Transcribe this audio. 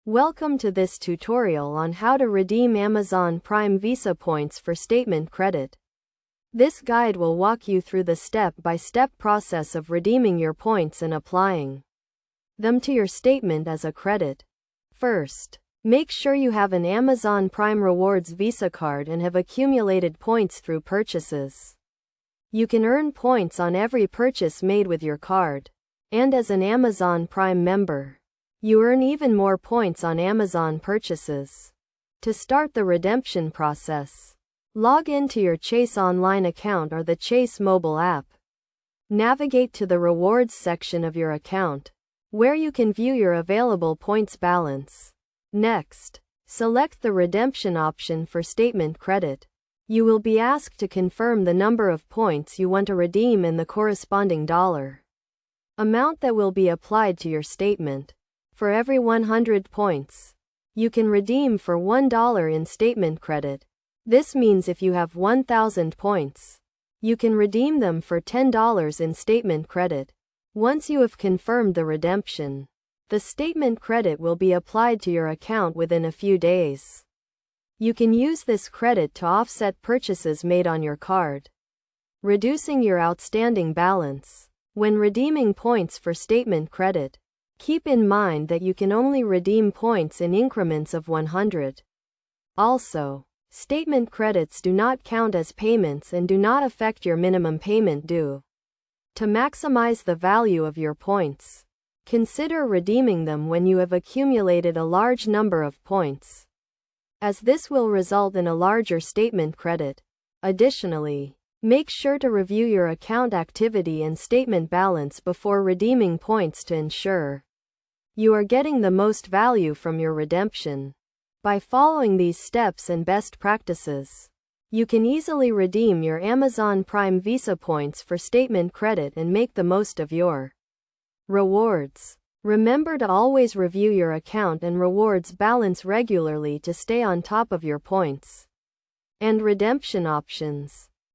Welcome to this tutorial on how to redeem Amazon Prime Visa points for statement credit. This guide will walk you through the step-by-step process of redeeming your points and applying them to your statement as a credit. First, make sure you have an Amazon Prime Rewards Visa card and have accumulated points through purchases. You can earn points on every purchase made with your card. And as an Amazon Prime member, you earn even more points on Amazon purchases. To start the redemption process, log into your Chase Online account or the Chase mobile app. Navigate to the Rewards section of your account, where you can view your available points balance. Next, select the redemption option for statement credit. You will be asked to confirm the number of points you want to redeem and the corresponding dollar amount that will be applied to your statement. For every 100 points, you can redeem for $1 in statement credit. This means if you have 1,000 points, you can redeem them for $10 in statement credit. Once you have confirmed the redemption, the statement credit will be applied to your account within a few days. You can use this credit to offset purchases made on your card, reducing your outstanding balance. When redeeming points for statement credit, keep in mind that you can only redeem points in increments of 100. Also, statement credits do not count as payments and do not affect your minimum payment due. To maximize the value of your points, consider redeeming them when you have accumulated a large number of points, as this will result in a larger statement credit. Additionally, make sure to review your account activity and statement balance before redeeming points to ensure you are getting the most value from your redemption. By following these steps and best practices, you can easily redeem your Amazon Prime Visa points for statement credit and make the most of your rewards. Remember to always review your account and rewards balance regularly to stay on top of your points and redemption options.